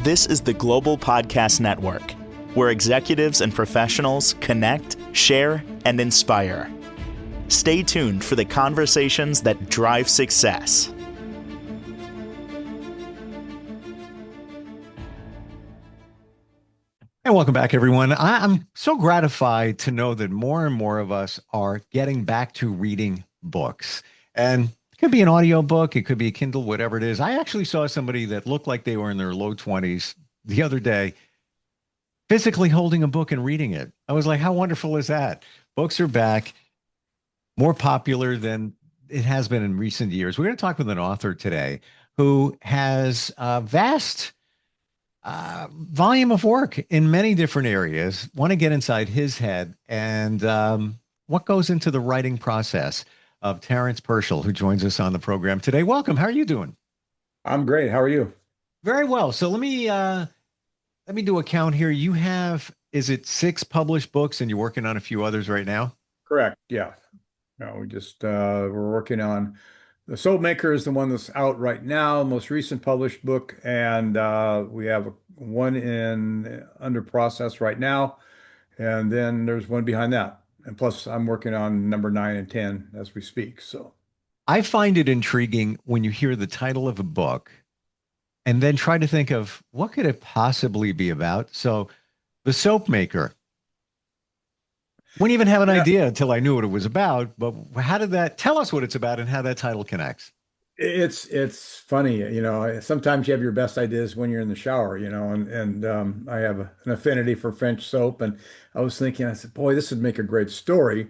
This is the Global Podcast Network, where executives and professionals connect, share, and inspire. Stay tuned for the conversations that drive success. And welcome back, everyone. I'm so gratified to know that more and more of us are getting back to reading books. And it could be an audio book, it could be a Kindle, whatever it is. I actually saw somebody that looked like they were in their low 20s the other day, physically holding a book and reading it. I was like, how wonderful is that? Books are back, more popular than it has been in recent years. We're going to talk with an author today who has a vast volume of work in many different areas. Want to get inside his head and what goes into the writing process of Terrence Pershall, who joins us on the program today. Welcome. How are you doing? I'm great. How are you? Very well. So let me do a count here. You have, is it 6 published books, and you're working on a few others right now? Correct. Yeah. No, we're working on The Soap Maker is the one that's out right now, most recent published book, and we have one in under process right now, and then there's one behind that. And plus, I'm working on number 9 and 10 as we speak. So I find it intriguing when you hear the title of a book and then try to think of what could it possibly be about. So, The Soap Maker. Wouldn't even have an yeah, idea until I knew what it was about. But how did that tell us what it's about and how that title connects? it's funny, Sometimes you have your best ideas when you're in the shower, and I have an affinity for French soap, and I was thinking, I said, boy, this would make a great story.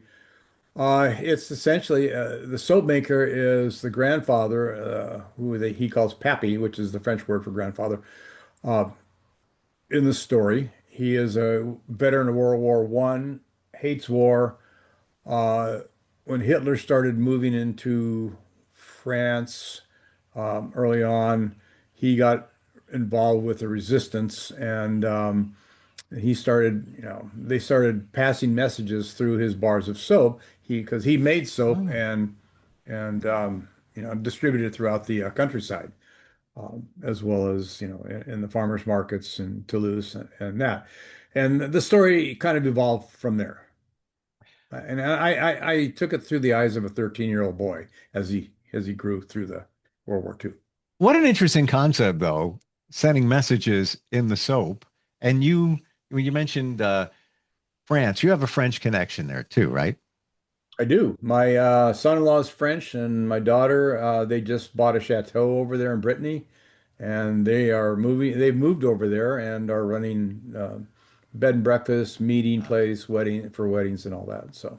It's essentially the soap maker is the grandfather, he calls Pappy, which is the French word for grandfather. Uh, in the story, he is a veteran of World War One, hates war. Uh, when Hitler started moving into France early on, he got involved with the resistance, and he started, they started passing messages through his bars of soap. Because he made soap Oh. and distributed it throughout the countryside, as well as in the farmers markets in Toulouse and that. And the story kind of evolved from there. And I took it through the eyes of a 13-year-old boy as he grew through the World War II. What an interesting concept, though, sending messages in the soap. And when you mentioned France, you have a French connection there too, right? I do. My son-in-law is French, and my daughter, they just bought a chateau over there in Brittany, and they are moving. They've moved over there and are running bed and breakfast, meeting place, weddings and all that. So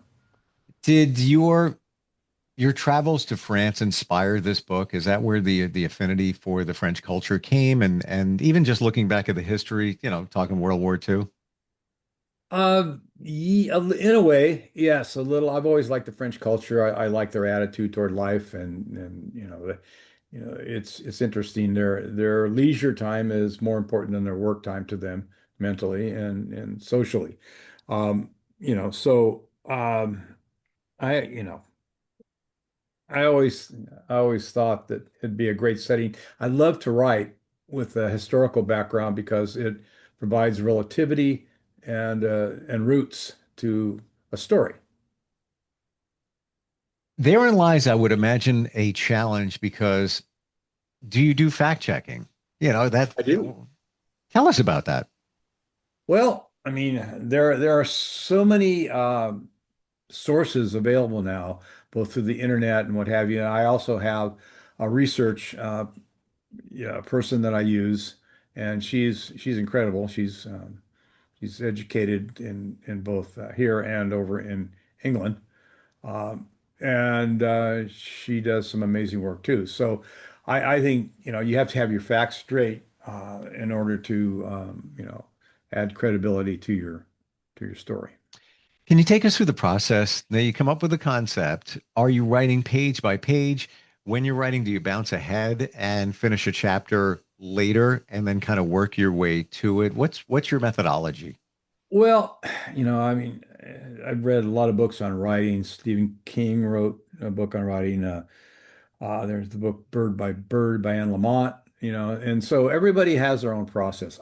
Did your travels to France inspire this book? Is that where the affinity for the French culture came? And even just looking back at the history, talking World War II. in a way, yes, a little. I've always liked the French culture. I like their attitude toward life, and it's interesting. Their leisure time is more important than their work time to them mentally and socially. So I you know I always thought that it'd be a great setting. I love to write with a historical background because it provides relativity and roots to a story. Therein lies, I would imagine, a challenge because do you do fact checking? That I do. tell us about that. Well, I mean, there are so many sources available now, both through the internet and what have you. And I also have a research yeah, person that I use, and she's incredible. She's educated in both here and over in England. And she does some amazing work too. So I think you have to have your facts straight in order to add credibility to your story. Can you take us through the process? Now you come up with a concept. Are you writing page by page? When you're writing, do you bounce ahead and finish a chapter later and then kind of work your way to it? What's your methodology? Well, I mean, I've read a lot of books on writing. Stephen King wrote a book on writing. There's the book Bird by Bird by Anne Lamott. and so everybody has their own process.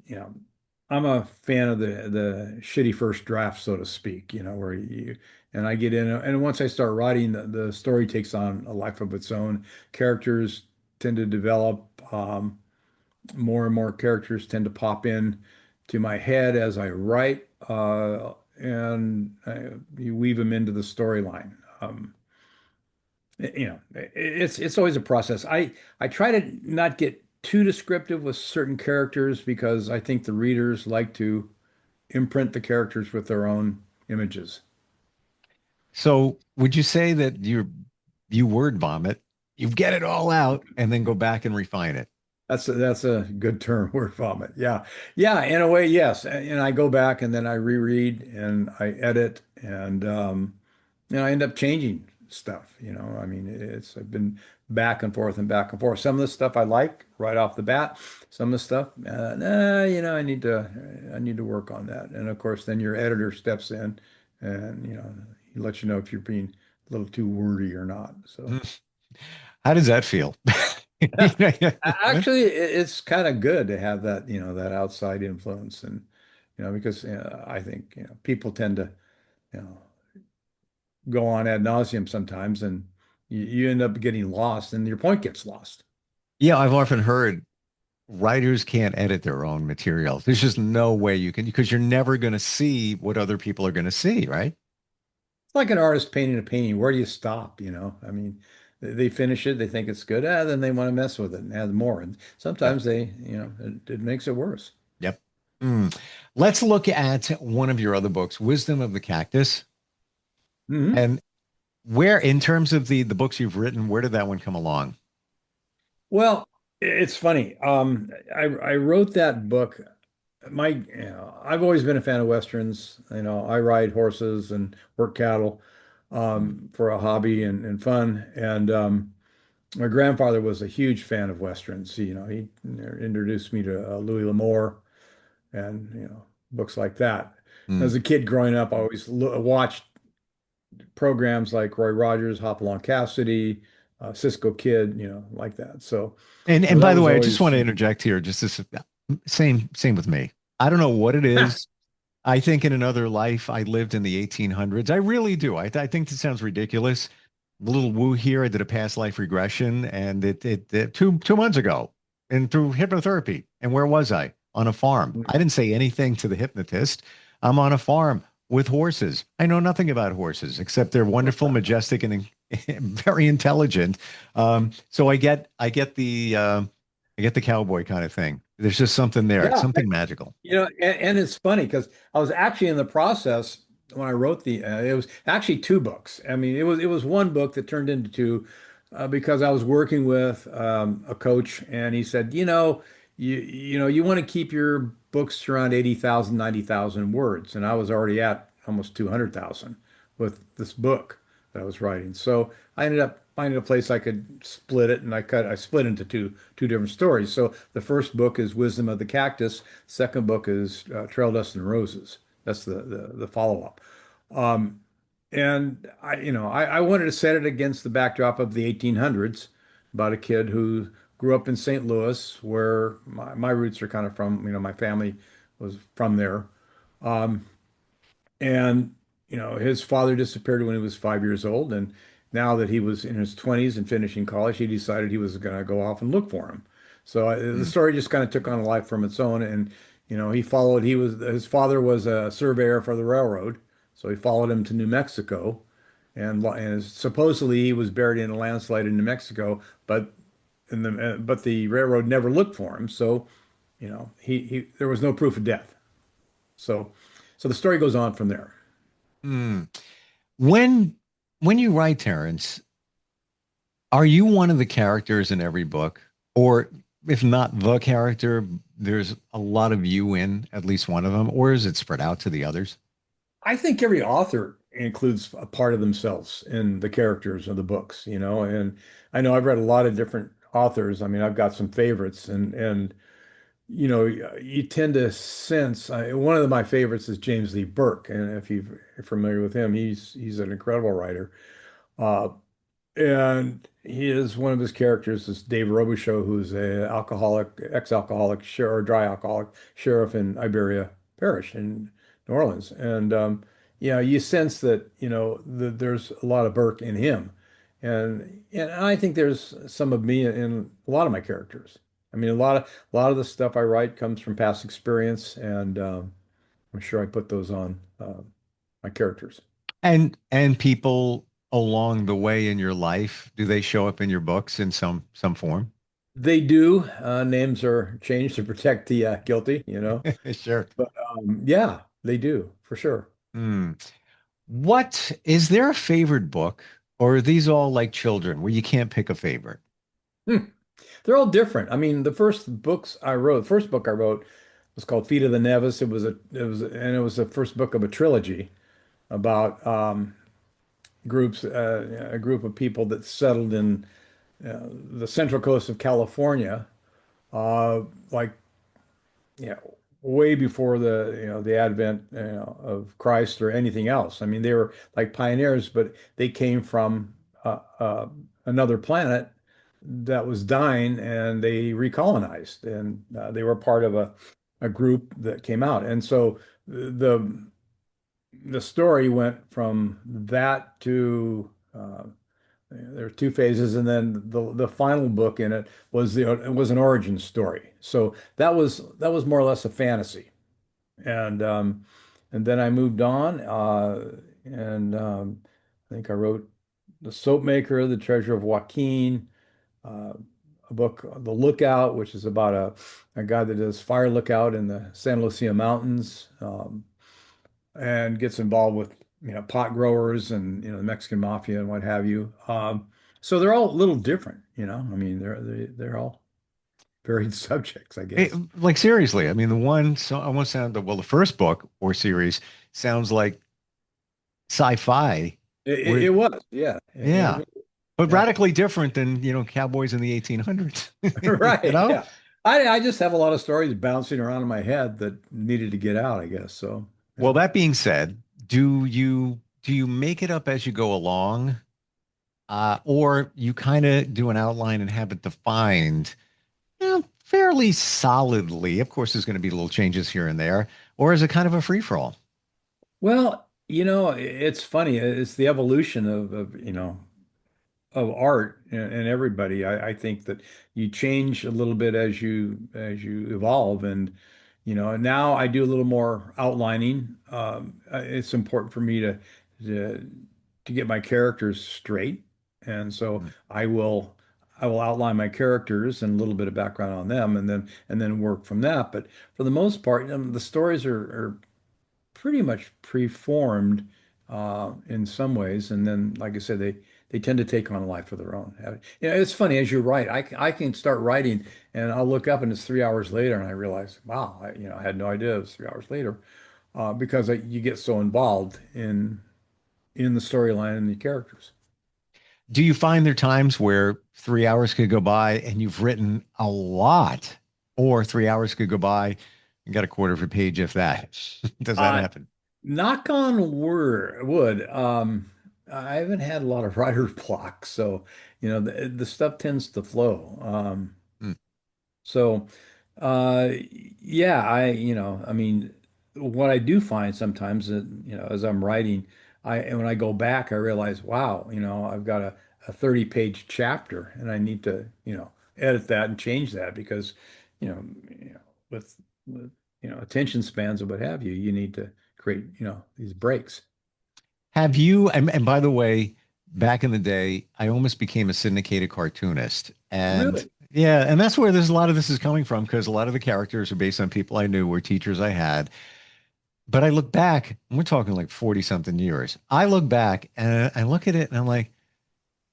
You know, I'm a fan of the shitty first draft, so to speak, where and I get in, and once I start writing, the story takes on a life of its own. Characters tend to develop, more and more characters tend to pop in to my head as I write, and you weave them into the storyline. It's always a process. I try to not get too descriptive with certain characters because I think the readers like to imprint the characters with their own images. So would you say that you word vomit, you get it all out, and then go back and refine it? That's a good term, word vomit. Yeah. Yeah, in a way, yes. And I go back and then I reread and I edit and I end up changing stuff. I mean, I've been back and forth and back and forth. Some of the stuff I like right off the bat. Some of the stuff, nah, I need to work on that. And of course, then your editor steps in and he lets you know if you're being a little too wordy or not. So. How does that feel? Actually, it's kind of good to have that outside influence, and because I think people tend to you know go on ad nauseum sometimes, and you end up getting lost, and your point gets lost. Yeah, I've often heard writers can't edit their own material. There's just no way you can because you're never going to see what other people are going to see, right? It's like an artist painting a painting. Where do you stop? I mean, they finish it, they think it's good, then they want to mess with it and add more, and Yep. sometimes it makes it worse. Yep. Mm. Let's look at one of your other books, Wisdom of the Cactus. Mhm. And where, in terms of the books you've written, where did that one come along? Well, it's funny. I wrote that book. I've always been a fan of Westerns. I ride horses and work cattle Mm. for a hobby and fun. And my grandfather was a huge fan of Westerns. He introduced me to Louis L'Amour and books like that. Mm. As a kid growing up, I always watched programs like Roy Rogers, Hopalong Cassidy, Cisco Kid, like that. So And that by the was way, I just always. want to interject here. Just this, same with me. I don't know what it is. I think in another life I lived in the 1800s. I really do. I think this sounds ridiculous. A little woo here. I did a past life regression, and it 2 months ago, and through hypnotherapy. And where was I? On a farm. I didn't say anything to the hypnotist. I'm on a farm with horses. I know nothing about horses except they're wonderful, majestic, and very intelligent. So I get the cowboy kind of thing. There's just something there. It's Yeah, something magical. and it's funny because I was actually in the process when I wrote it was actually two books. I mean, it was one book that turned into two because I was working with a coach, and he said, you want to keep your books around 80,000, 90,000 words, and I was already at almost 200,000 with this book that I was writing. So I ended up finding a place I could split it, and I split into two different stories. So the first book is Wisdom of the Cactus. Second book is Trail Dust and Roses. That's the follow-up. Um, and I wanted to set it against the backdrop of the 1800s about a kid who grew up in St. Louis, where my roots are kind of from. My family was from there. Um, and his father disappeared when he was 5 years old, and now that he was in his 20s and finishing college, he decided he was going to go off and look for him. So the Mm. story just kind of took on a life from its own, and he followed. His father was a surveyor for the railroad, so he followed him to New Mexico, and supposedly he was buried in a landslide in New Mexico, but the railroad never looked for him, so he there was no proof of death. So so the story goes on from there. Mm. When when you write, Terrence, are you one of the characters in every book? Or if not the character, there's a lot of you in at least one of them, or is it spread out to the others? I think every author includes a part of themselves in the characters of the books, and I know I've read a lot of different authors. I mean, I've got some favorites, and you tend to sense. One of my favorites is James Lee Burke, and if you're familiar with him, he's an incredible writer. Uh, and he is one of his characters is Dave Robichaux, who's a alcoholic, ex-alcoholic, or dry alcoholic sheriff in Iberia Parish in New Orleans. And yeah, you sense that, there's a lot of Burke in him. And I think there's some of me in a lot of my characters. I mean, a lot of the stuff I write comes from past experience, and I'm sure I put those on my characters. And people along the way in your life, do they show up in your books in some form? They do. Names are changed to protect the guilty. Sure. But yeah, they do for sure. Hmm. What is there a favorite book, or are these all like children where you can't pick a favorite? Hmm. They're all different. I mean, first book I wrote was called Feet of the Nevis. It was the first book of a trilogy about a group of people that settled in the central coast of California, like yeah, way before the advent, of Christ or anything else. I mean, they were like pioneers, but they came from another planet that was dying, and they recolonized, and they were part of a group that came out. And so the story went from that to there were two phases, and then the final book in it was an origin story. So that was more or less a fantasy, and then I moved on, and I think I wrote The Soap Maker, The Treasure of Joaquin, uh, a book, The Lookout, which is about a guy that does fire lookout in the San Lucia Mountains, and gets involved with pot growers and the Mexican mafia and what have you. So they're all a little different. I mean, they're all varied subjects, I It, guess. like seriously, I mean, the one so I almost sound well, the first book or series sounds like sci-fi, It where was, yeah, it yeah, was, but yeah, radically different than cowboys in the 1800s. You right, know? yeah. I just have a lot of stories bouncing around in my head that needed to get out, I guess. So, Well, yeah. that being said, do you make it up as you go along, or you kind of do an outline and have it defined, fairly solidly? Of course, there's going to be little changes here and there, or is it kind of a free for all? Well, it's funny. It's the evolution of art and everybody. I think that you change a little bit as you evolve, and now I do a little more outlining. It's important for me to to get my characters straight, and so I will outline my characters and a little bit of background on them, and then work from that. But for the most part, the stories are pretty much preformed in some ways, and then, like I said, they tend to take on a life of their own. It's funny as you write. I can start writing, and I'll look up, and it's 3 hours later, and I realize, wow, I had no idea it was 3 hours later, because you get so involved in the storyline and the characters. Do you find there times where 3 hours could go by and you've written a lot, or 3 hours could go by and got a quarter of a page, if that? Does that Uh, happen? Knock on wood. I haven't had a lot of writer's block, so the stuff tends to flow. Hmm. So, uh, yeah, I mean, what I do find sometimes that, as I'm writing, and when I go back, I realize, wow, I've got a 30-page chapter, and I need to, edit that and change that because, with attention spans and what have you, you need to create, these breaks. Have you, and by the way, back in the day, I almost became a syndicated cartoonist. And Really? yeah, and that's where there's a lot of this is coming from because a lot of the characters are based on people I knew or teachers I had. But I look back, and we're talking like 40 something years. I look back and I look at it and I'm like,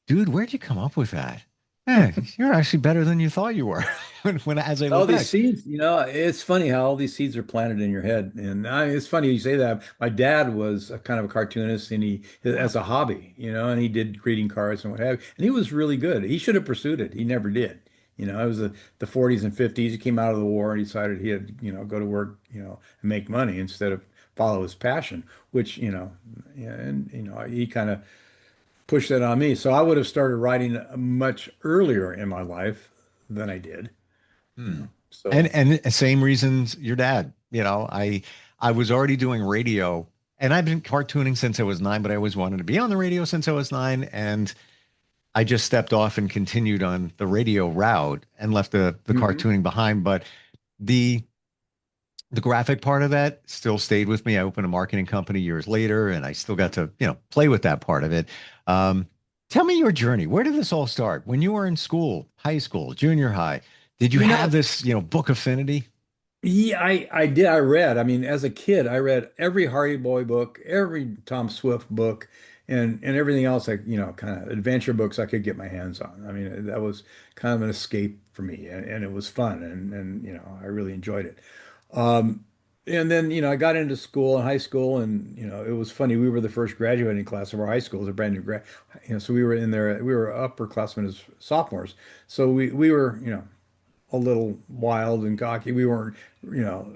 dude, where'd you come up with that? Man, you're actually better than you thought you were when as I All look these back. seeds, it's funny how all these seeds are planted in your head. And it's funny you say that. My dad was a kind of a cartoonist, and Wow. as a hobby, and he did greeting cards and what have you. And he was really good. He should have pursued it. He never did. It was the 40s and 50s. He came out of the war and decided he'd, go to work, and make money instead of follow his passion, which, yeah, and, he kind of pushed that on me. So I would have started writing much earlier in my life than I did, you Hmm. know. So, And same reasons your dad, I was already doing radio and I've been cartooning since I was 9, but I always wanted to be on the radio since I was 9. And I just stepped off and continued on the radio route and left the mhm. cartooning behind. But the the graphic part of that still stayed with me. I opened a marketing company years later, and I still got to, play with that part of it. Um, Tell me your journey. Where did this all start? When you were in school, high school, junior high, did you You have know, this, book affinity? yeah, I did. I read. I mean, as a kid, I read every Hardy Boy book, every Tom Swift book, and everything else, like, kind of adventure books I could get my hands on. I mean, that was kind of an escape for me, and it was fun, and I really enjoyed it. Um, and then, I got into school in high school, and it was funny. We were the first graduating class of our high school. It was a brand new so we were in there. We were upperclassmen as sophomores. So we were, a little wild and cocky. We weren't, you know,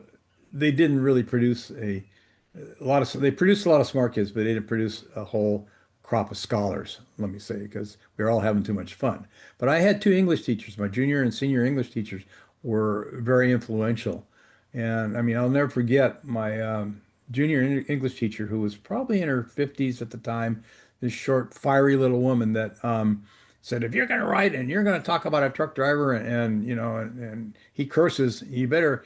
they didn't really produce they produced a lot of smart kids, but they didn't produce a whole crop of scholars, let me say, because we were all having too much fun. But I had two English teachers. My junior and senior English teachers were very influential. And I mean, I'll never forget my junior English teacher, who was probably in her 50s at the time, this short, fiery little woman that said, if you're going to write and you're going to talk about a truck driver and he curses, he better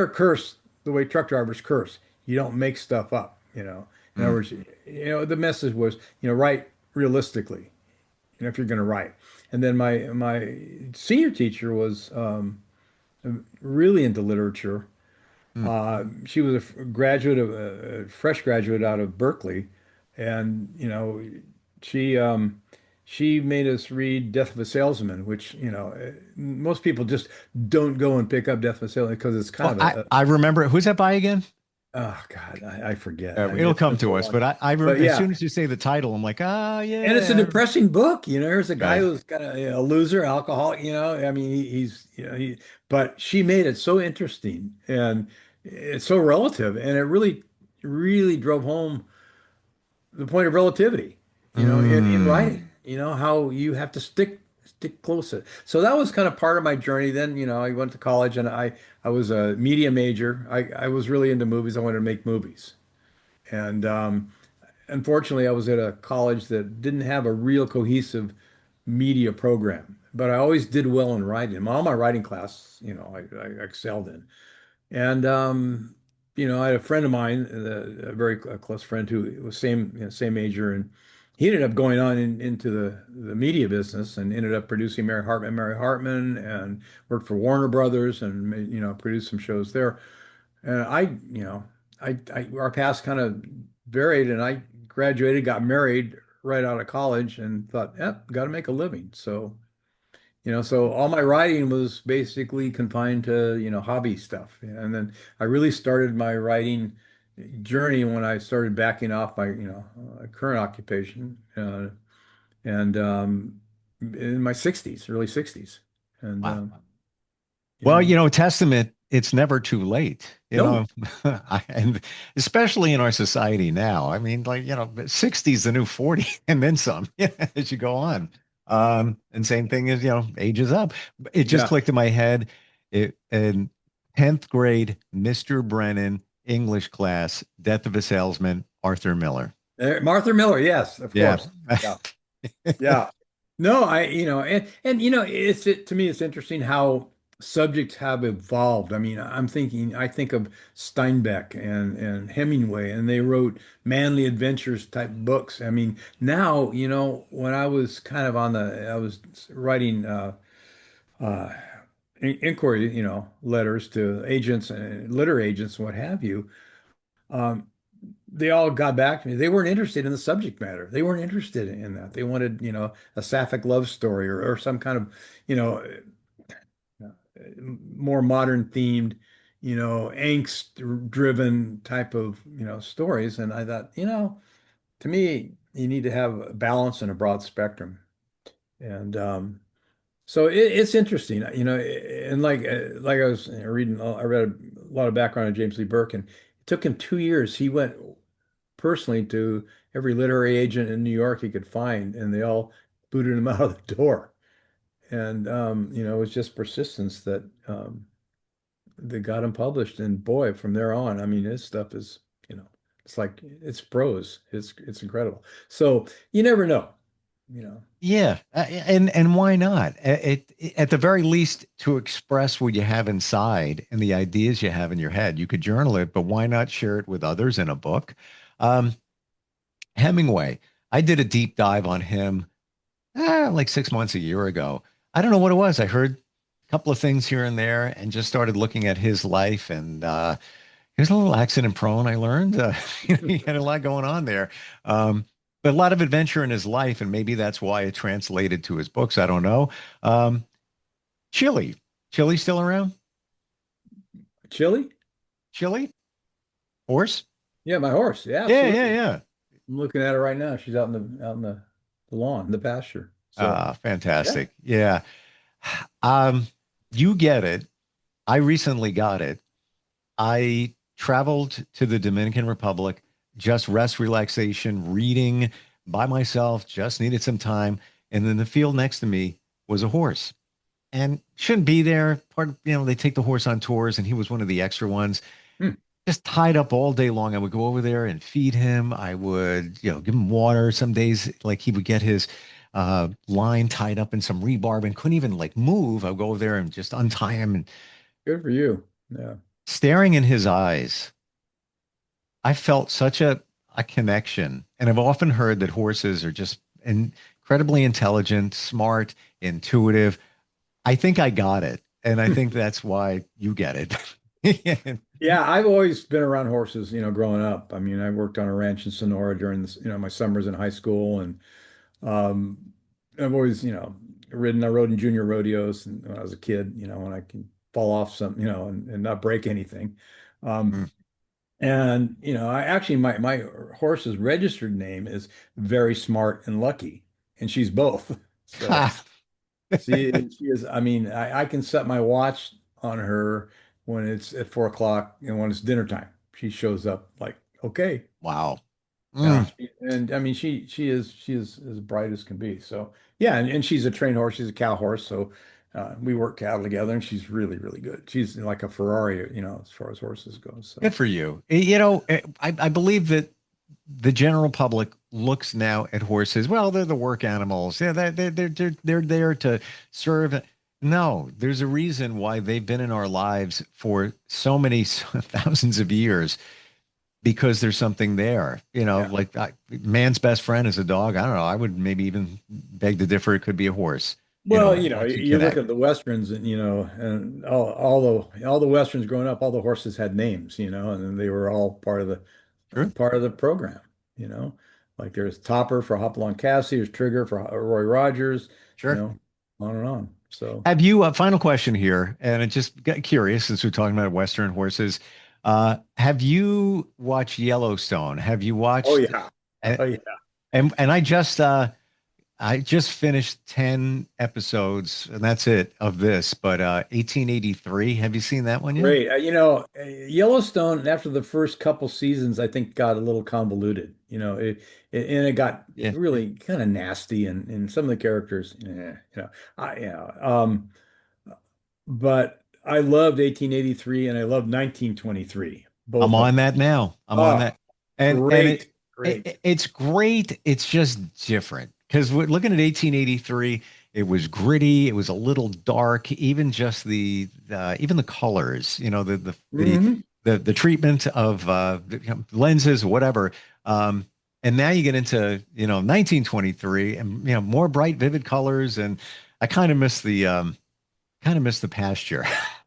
curse the way truck drivers curse. You don't make stuff up. In other Mm. words, the message was, write realistically, if you're going to write. And then my senior teacher was really into literature. Mm. She was a fresh graduate out of Berkeley, and she she made us read Death of a Salesman, which most people just don't go and pick up Death of a Salesman because it's Well, kind of I remember, who's that by again? oh God, I forget. I mean, It'll it's come been to so us, long. but But as yeah, soon as you say the title, I'm like, ah, and it's a yeah. depressing book. Here's a guy Right. who's kind of a loser, alcoholic. I mean, he's but she made it so interesting and it's so relative, and it really drove home the point of relativity, in Mm. writing, how you have to stick close to it. So that was kind of part of my journey. Then, I went to college and I was a media major. I was really into movies. I wanted to make movies. And unfortunately, I was at a college that didn't have a real cohesive media program, but I always did well in writing. All my writing class, I excelled in. And I had a friend of mine, a very close friend who was same major, and he ended up going on into the media business and ended up producing Mary Hartman, and worked for Warner Brothers and produced some shows there. And our paths kind of varied, and I graduated, got married right out of college, and thought, yep, got to make a living. So all my writing was basically confined to, hobby stuff. And then I really started my writing journey when I started backing off my, current occupation, and in my 60s, early 60s. And Wow. you Well, know, testament, it's never too late, no, and especially in our society now. I mean, like, 60 is the new 40 and then some, as you go on. And same thing as, age is up. It just yeah. clicked in my head. In 10th grade, Mr. Brennan, English class, Death of a Salesman, Arthur Miller. Martha Miller, yes, of Yeah. course. Yeah. Yeah. No, and to me it's interesting how subjects have evolved. I mean, I think of Steinbeck and Hemingway, and they wrote manly adventures type books. I mean, now, when I was kind of I was writing uh inquiry, letters to agents and litter agents and what have you. Um, they all got back to me. They weren't interested in the subject matter. They weren't interested in that. They wanted, a sapphic love story or some kind of, you know, more modern themed, angst driven type of, stories. And I thought, to me, you need to have a balance and a broad spectrum. And so it's interesting, and like I was reading, I read a lot of background on James Lee Burke, and it took him 2 years. He went personally to every literary agent in New York he could find, and they all booted him out of the door. And it was just persistence that got him published. And boy, from there on, I mean, his stuff is, it's like it's prose. It's incredible. So you never know, you know. Yeah, and why not? At the very least, to express what you have inside and the ideas you have in your head, you could journal it, but why not share it with others in a book? Um, Hemingway, I did a deep dive on him like 6 months, a year ago. I don't know what it was. I heard a couple of things here and there, and just started looking at his life, and he was a little accident prone, I learned. He had a lot going on there. But a lot of adventure in his life, and maybe that's why it translated to his books. I don't know. Um, Chili. Chili still around? Chili? Chili? Horse? Yeah, my horse. Yeah, Yeah, yeah, absolutely. yeah. I'm looking at her right now. She's out in the lawn, the pasture. So yeah. Fantastic. Yeah. Um, you get it. I recently got it. I traveled to the Dominican Republic, just rest, relaxation, reading by myself, just needed some time. And then the field next to me was a horse and shouldn't be there. Part of, they take the horse on tours, and he was one of the extra ones. Hmm. Just tied up all day long. I would go over there and feed him. I would, give him water. Some days, like he would get his line tied up in some rebarb and couldn't even like move. I would go over there and just untie him, and Good for you. Yeah. staring in his eyes, I felt such a connection. And I've often heard that horses are just incredibly intelligent, smart, intuitive. I think I got it. And I think that's why you get it. Yeah, I've always been around horses, growing up. I mean, I worked on a ranch in Sonora during this, my summers in high school, and um, I've always, ridden. I rode in junior rodeos and when I was a kid, when I can fall off some, and not break anything. Um, Mm. and I actually my horse's registered name is Very Smart and Lucky, and she's both. So Ha. she is. I mean, I can set my watch on her when it's at 4 o'clock and when it's dinner time. She shows up like, okay, Wow. yeah. Mm. And I mean, she is as bright as can be. So yeah, and she's a trained horse. She's a cow horse. So we work cattle together, and she's really, really good. She's like a Ferrari, as far as horses go. So Good for you. I believe that the general public looks now at horses. Well, they're the work animals. Yeah, they're there to serve. No, there's a reason why they've been in our lives for so many thousands of years, because there's something there. yeah. Like man's best friend is a dog. I don't know. I would maybe even beg to differ. It could be a horse. Well, Once you you look connect. at the Westerns, and and all the Westerns growing up, all the horses had names, and they were all True. part of the program, you know. Like there's Topper for Hopalong Cassidy, there's Trigger for Roy Rogers, you Sure. know, on and on. So, Have you, final question here, and it just got curious since we're talking about Western horses. Have you watched Yellowstone? Have you oh watched, yeah, and oh yeah, and I just finished 10 episodes, and that's it of this, but 1883, have you seen that one yet? great. Yellowstone after the first couple seasons, I think got a little convoluted. And it got Yeah. really kind of nasty, and some of the characters, yeah. But I loved 1883 and I loved 1923, I'm both of on them. that now. I'm on Oh, that. And great, great. it's great. It's just different because we're looking at 1883. It was gritty. It was a little dark. Even just even the colors, Hmm. the treatment of lenses, whatever. And now you get into 1923, and more bright, vivid colors. And I kind of miss the pasture.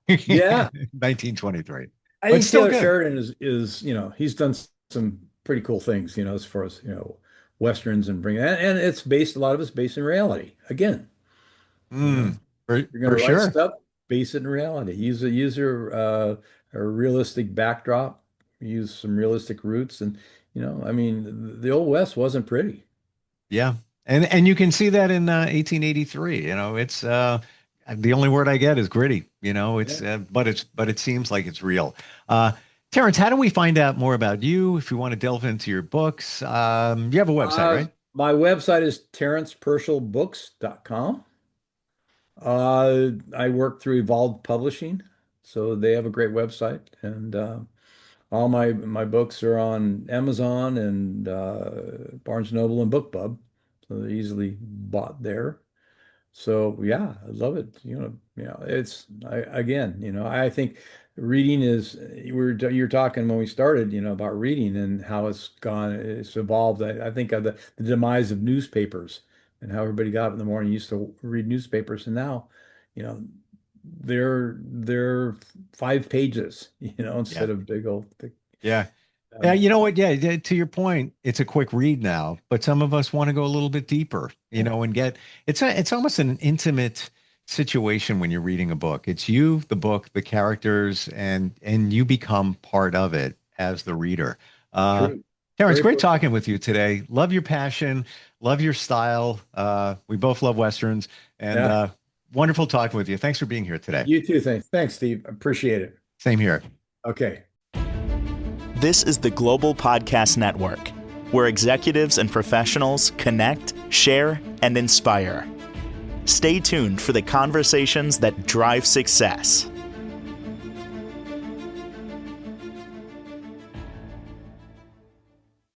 Yeah, 1923, I but think still Taylor good. Sheridan is he's done some pretty cool things, as far as, Westerns and and it's based, a lot of it's based in reality. Again, you know, Mm, for you're going for to write sure. stuff, base it in reality. Use a realistic backdrop, use some realistic roots. And, I mean, the old West wasn't pretty. Yeah. And you can see that in 1883. It's the only word I get is gritty. It's Yeah. but it seems like it's real. Uh Terrence, how do we find out more about you if we want to delve into your books? You have a website, right? My website is terrencepershallbooks.com. I work through Evolved Publishing, so they have a great website, and all my books are on Amazon and Barnes Noble and BookBub, so they're easily bought there. So yeah, I love it. I think reading is you're talking when we started, about reading and how it's evolved. I think of the demise of newspapers and how everybody got up in the morning, used to read newspapers, and now, you know, they're 5 pages, Yeah. instead of big old thick. Yeah. Yeah, Um, you know what? Yeah, to your point, it's a quick read now, but some of us want to go a little bit deeper, and get it's almost an intimate situation when you're reading a book. It's you, the book, the characters, and you become part of it as the reader. Uh, True. Terrence, Very great personal. talking with you today. Love your passion, love your style. We both love Westerns, and Yeah. wonderful talking with you. Thanks for being here today. You too. Thanks, Steve. Appreciate it. Same here. Okay. This is the Global Podcast Network, where executives and professionals connect, share, and inspire. Stay tuned for the conversations that drive success.